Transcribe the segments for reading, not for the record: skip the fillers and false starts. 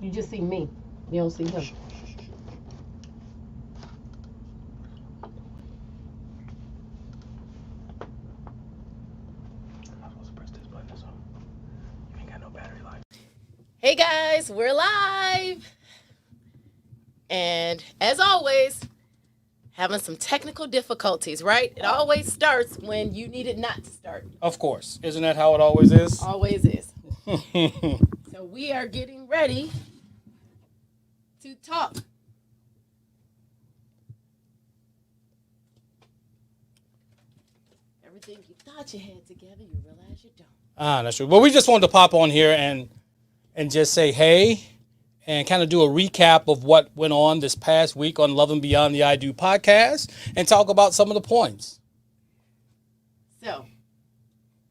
You just see me. You don't see him. Hey guys, we're live. And as always, having some technical difficulties, right? It always starts when you need it not to start. Of course. Isn't that how it always is? Always is. So we are getting ready to talk. Everything you thought you had together, you realize you don't. That's true. Well, we just wanted to pop on here and just say hey and kind of do a recap of what went on this past week on Love and Beyond the I Do podcast and talk about some of the points. So,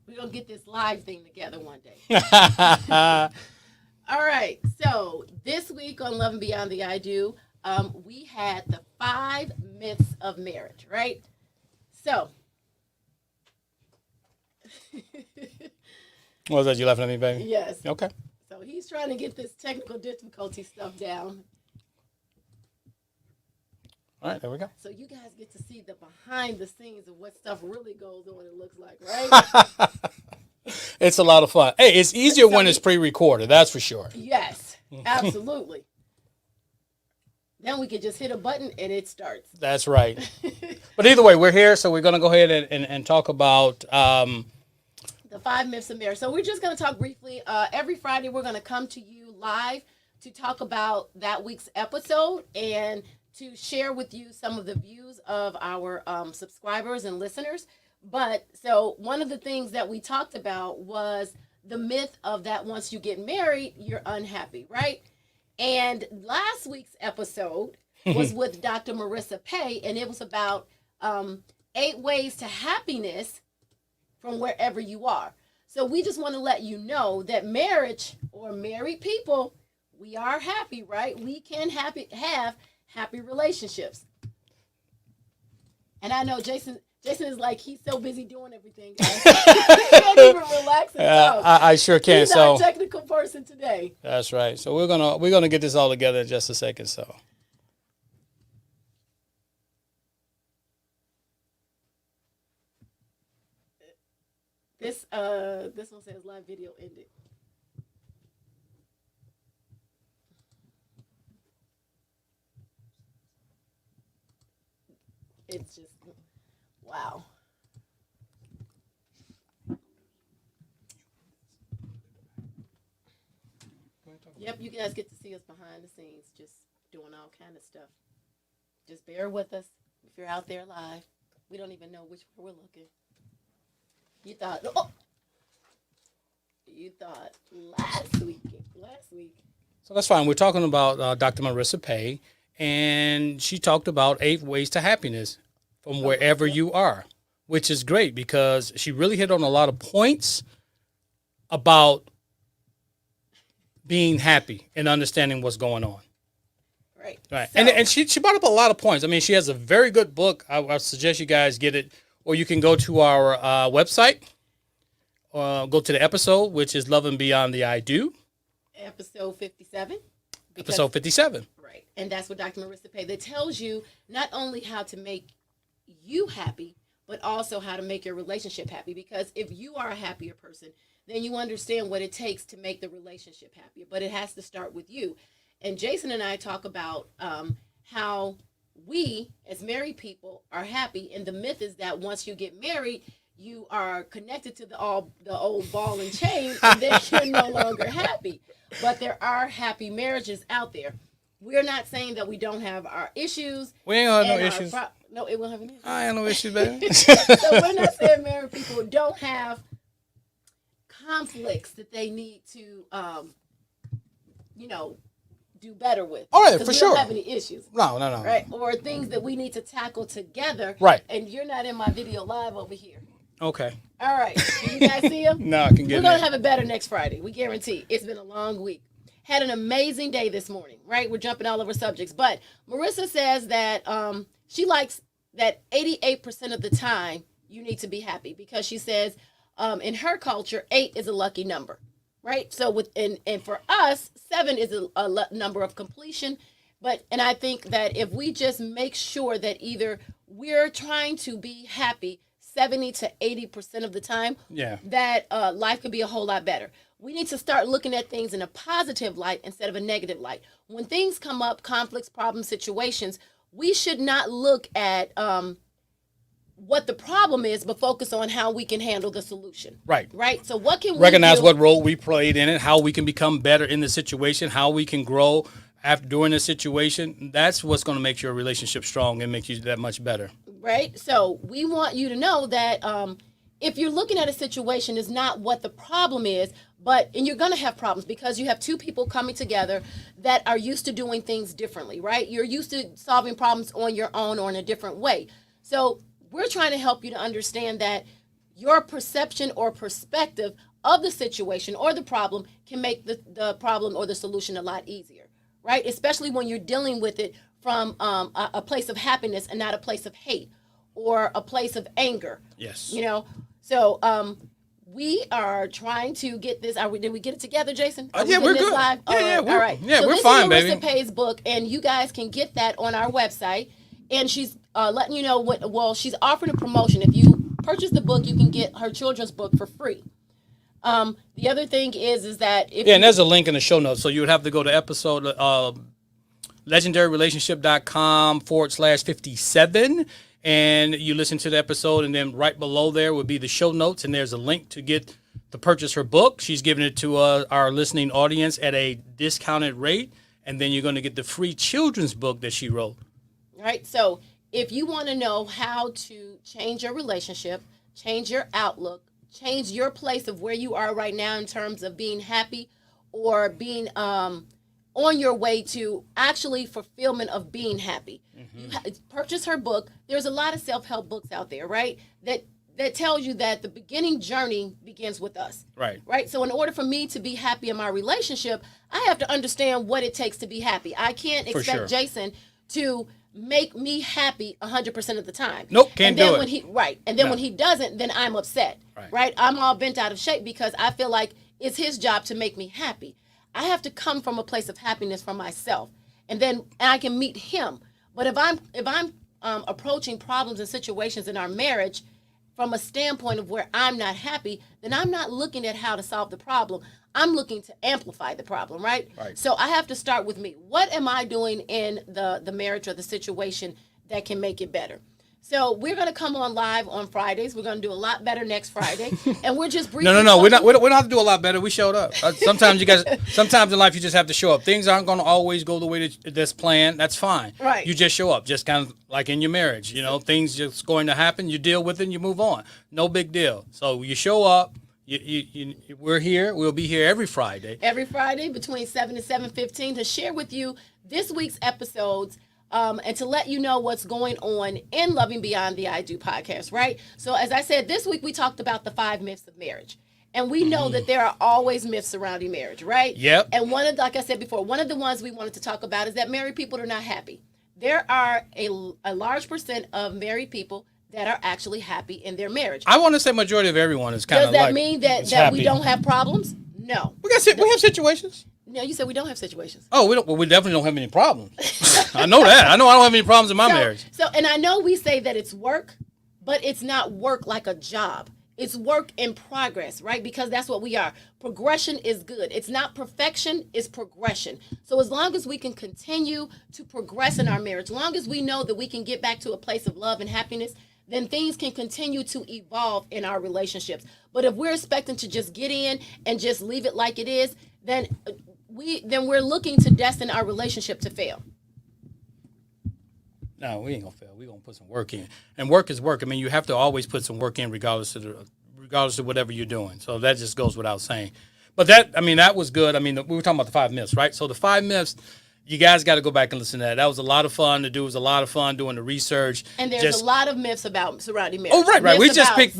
we're going to get this live thing together one day. All right. So, this week on Love and Beyond the I Do, we had the 5 myths of marriage, right? So, What was that? You laughing at me, baby? yes. Okay. So, he's trying to get this technical difficulty stuff down. All right, there we go. So, you guys get to see the behind the scenes of what stuff really goes on, it looks like, right? It's a lot of fun. Hey, it's easier when it's pre-recorded, that's for sure. Yes, absolutely. Then we can just hit a button and it starts. That's right. But either way, we're here, so we're going to go ahead and talk about... The 5 myths of marriage. So we're just going to talk briefly. Every Friday, we're going to come to you live to talk about that week's episode and to share with you some of the views of our subscribers and listeners. But so one of the things that we talked about was the myth of that once you get married, you're unhappy, right? And last week's episode was with Dr. Marissa Pay, and it was about 8 ways to happiness from wherever you are. So we just want to let you know that marriage or married people, we are happy, right? We can have happy relationships. And I know Jason is like, he's so busy doing everything, guys. He can't even relax himself. I sure can. He's So our technical person today. that's right. So we're gonna get this all together in just a second. So This one says live video ended. It's just wow. Yep, you guys get to see us behind the scenes, just doing all kind of stuff. Just bear with us if you're out there live. We don't even know which way we're looking. You thought last week. So that's fine. We're talking about Dr. Marissa Pay, and she talked about 8 ways to happiness from wherever you are, which is great because she really hit on a lot of points about being happy and understanding what's going on. Right. Right. So, And she brought up a lot of points. I mean, she has a very good book. I suggest you guys get it, or you can go to our website, go to the episode, which is Love and Beyond the I Do. episode 57. Episode 57. Right. And that's what Dr. Marissa Pay. That tells you not only how to make you happy, but also how to make your relationship happy. Because if you are a happier person, then you understand what it takes to make the relationship happier. But it has to start with you. And Jason and I talk about how we, as married people, are happy. And the myth is that once you get married, you are connected to the old ball and chain, and then you're no longer happy. But there are happy marriages out there. We're not saying that we don't have our issues. We ain't gonna have and no our issues. no, it won't have any issues. I ain't no issues, baby. So we're not saying married people don't have conflicts that they need to, do better with. All right, 'Cause for we sure. don't have any issues. No. Right? Or things that we need to tackle together. Right. And you're not in my video live over here. Okay. All right. Can you guys see him? No, I can get We're it. going to have it better next Friday. We guarantee. It's been a long week. Had an amazing day this morning, right? We're jumping all over subjects. But Marissa says that she likes that 88% of the time you need to be happy because she says in her culture, 8 is a lucky number. right? So and for us, 7 is a number of completion. And I think that if we just make sure that either we're trying to be happy 70 to 80% of the time, Yeah. that life could be a whole lot better. We need to start looking at things in a positive light instead of a negative light. When things come up, conflicts, problems, situations, we should not look at what the problem is, but focus on how we can handle the solution. Right. Right. So what can Recognize we do? what role we played in it, how we can become better in the situation, how we can grow after during the situation. That's what's going to make your relationship strong and make you that much better. Right. So we want you to know that if you're looking at a situation, is not what the problem is, and you're going to have problems because you have two people coming together that are used to doing things differently, right? You're used to solving problems on your own or in a different way. So we're trying to help you to understand that your perception or perspective of the situation or the problem can make the problem or the solution a lot easier, right? Especially when you're dealing with it from a place of happiness and not a place of hate or a place of anger. Yes. So we are trying to get this. Did we get it together, Jason? Yeah, we're good. Live? Yeah, all right. Yeah, so we're this fine, is baby. Marissa Pay's book, and you guys can get that on our website. And she's letting you know she's offering a promotion. If you purchase the book, you can get her children's book for free. The other thing is that and there's a link in the show notes. So you would have to go to episode legendaryrelationship.com/57, and you listen to the episode, and then right below there would be the show notes, and there's a link to purchase her book. She's giving it to our listening audience at a discounted rate, and then you're going to get the free children's book that she wrote. Right. So if you want to know how to change your relationship, change your outlook, change your place of where you are right now in terms of being happy or being on your way to actually fulfillment of being happy, purchase her book. There's a lot of self-help books out there, right? That tells you that the beginning journey begins with us. Right. So in order for me to be happy in my relationship, I have to understand what it takes to be happy. I can't expect Jason to make me happy 100% of the time. Nope, can't do it. When he doesn't, then I'm upset. Right. I'm all bent out of shape because I feel like it's his job to make me happy. I have to come from a place of happiness for myself, and I can meet him. But if I'm approaching problems and situations in our marriage from a standpoint of where I'm not happy, then I'm not looking at how to solve the problem. I'm looking to amplify the problem, right? So I have to start with me. What am I doing in the marriage or the situation that can make it better? So we're going to come on live on Fridays. We're going to do a lot better next Friday, and we're just briefly. No. We don't have to do a lot better. We showed up. Sometimes in life you just have to show up. Things aren't going to always go the way that's planned. That's fine. Right. You just show up. Just kind of like in your marriage. Things just going to happen. You deal with it and you move on. No big deal. So you show up. We're here. We'll be here every Friday. Every Friday between 7 and 7:15 to share with you this week's episodes. And to let you know what's going on in Loving Beyond the I Do podcast, right? So as I said, this week we talked about the 5 myths of marriage. And we know that there are always myths surrounding marriage, right? Yep. And like I said before, one of the ones we wanted to talk about is that married people are not happy. There are a large percent of married people that are actually happy in their marriage. I want to say majority of everyone is kind of like. Does that mean that we don't have problems? No. We have situations. No, you said we don't have situations. Oh, we don't. Well, we definitely don't have any problems. I know that. I know I don't have any problems in my marriage. And I know we say that it's work, but it's not work like a job. It's work in progress, right? Because that's what we are. Progression is good. It's not perfection, it's progression. So as long as we can continue to progress in our marriage, as long as we know that we can get back to a place of love and happiness, then things can continue to evolve in our relationships. But if we're expecting to just get in and just leave it like it is, then we're looking to destine our relationship to fail. No, we ain't gonna fail. We're gonna put some work in, and work is work. I mean, you have to always put some work in, regardless of whatever you're doing. So that just goes without saying. But that was good. I mean, we were talking about the 5 myths, right? So the 5 myths, you guys got to go back and listen to that. That was a lot of fun to do. It was a lot of fun doing the research. And there's a lot of myths about surrounding marriage. Oh, right. We just picked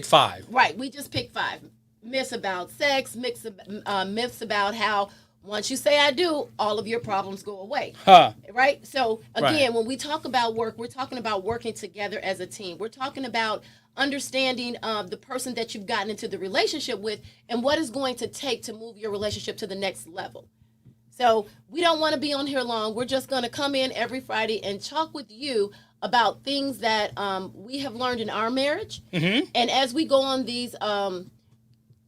5. Right. We just picked 5 myths about sex. Myths about how Once you say I do, all of your problems go away. Huh. Right? So again, Right. when we talk about work, we're talking about working together as a team. We're talking about understanding the person that you've gotten into the relationship with and what is going to take to move your relationship to the next level. So we don't want to be on here long. We're just going to come in every Friday and talk with you about things that we have learned in our marriage. Mm-hmm. And as we go on these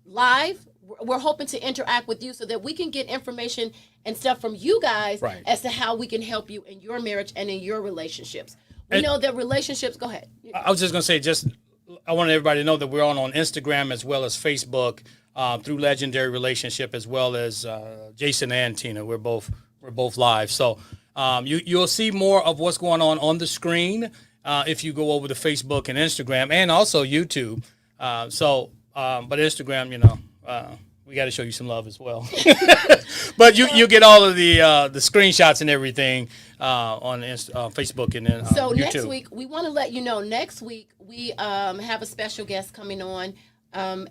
live, we're hoping to interact with you so that we can get information and stuff from you guys Right. as to how we can help you in your marriage and in your relationships. We And- know that relationships, go ahead. I was just going to say, I want everybody to know that we're on Instagram as well as Facebook through Legendary Relationship, as well as Jason and Tina. We're both live. So you'll see more of what's going on the screen if you go over to Facebook and Instagram, and also YouTube. But Instagram, we got to show you some love as well. But you get all of the screenshots and everything on Facebook and then So YouTube. next week, we want to let you know, next week we have a special guest coming on, and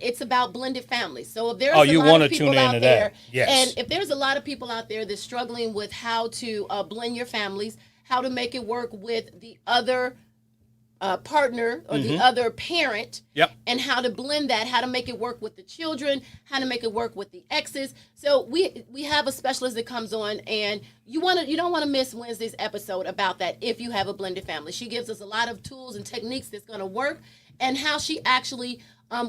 it's about blended families. So if there's you a lot wanna of people tune out into there, that. Yes. and if there's a lot of people out there that's struggling with how to blend your families, how to make it work with the other partner or the other parent, Yep. and how to blend that, how to make it work with the children, how to make it work with the exes. So we have a specialist that comes on, and you don't want to miss Wednesday's episode about that if you have a blended family. She gives us a lot of tools and techniques that's going to work, and how she actually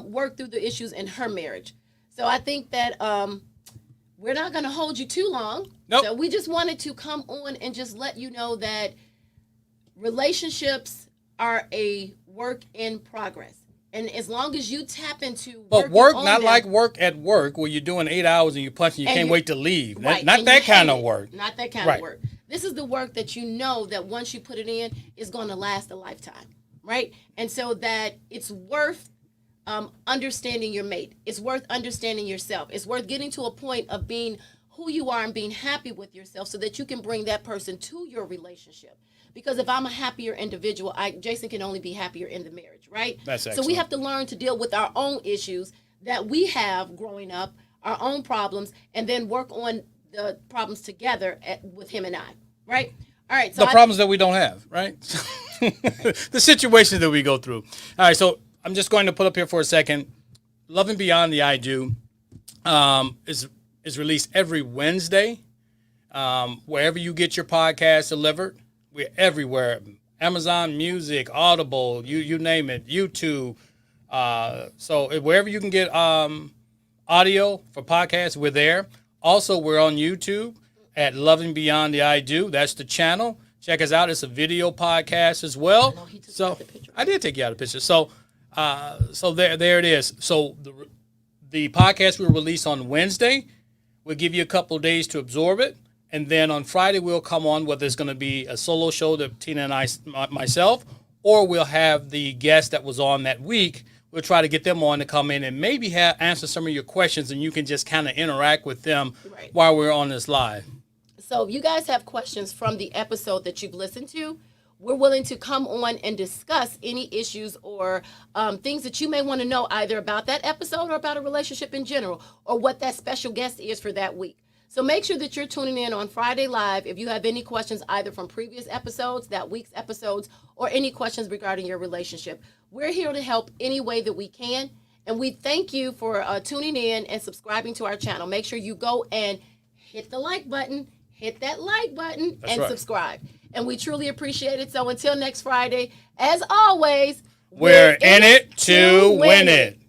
worked through the issues in her marriage. So I think that we're not going to hold you too long. Nope. So we just wanted to come on and just let you know that relationships are a work in progress. And as long as you tap into But working work, on not them- like work at work where you're doing 8 hours and you're punching, you And can't you- wait to leave. Right, Not and that you kind hate of it. work. Not that kind Right. of work. This is the work that you know that once you put it in, is going to last a lifetime, right? And so that it's worth understanding your mate. It's worth understanding yourself. It's worth getting to a point of being who you are and being happy with yourself so that you can bring that person to your relationship. Because if I'm a happier individual, Jason can only be happier in the marriage, right? That's So we excellent. have to learn to deal with our own issues that we have growing up, our own problems, and then work on the problems together with him and I, right? All right. So The problems that we don't have, right? The situations that we go through. All right, so I'm just going to put up here for a second. Love and Beyond the I Do is released every Wednesday. Wherever you get your podcast delivered, we're everywhere. Amazon Music, Audible, you name it, YouTube. So wherever you can get audio for podcasts, we're there. Also, we're on YouTube at Loving Beyond the I Do. That's the channel. Check us out. It's a video podcast as well. know he took you So out the picture. I did take you out of the picture. So there it is. So the podcast will release on Wednesday. We'll give you a couple of days to absorb it. And then on Friday, we'll come on, whether it's going to be a solo show that Tina and myself, or we'll have the guest that was on that week. We'll try to get them on to come in and maybe answer some of your questions, and you can just kind of interact with them Right. while we're on this live. So if you guys have questions from the episode that you've listened to, we're willing to come on and discuss any issues or things that you may want to know either about that episode or about a relationship in general, or what that special guest is for that week. So make sure that you're tuning in on Friday Live if you have any questions either from previous episodes, that week's episodes, or any questions regarding your relationship. We're here to help any way that we can. And we thank you for tuning in and subscribing to our channel. Make sure you go and hit the like button, hit that like button, That's and right. subscribe. And we truly appreciate it. So until next Friday, as always, We're in it to win it.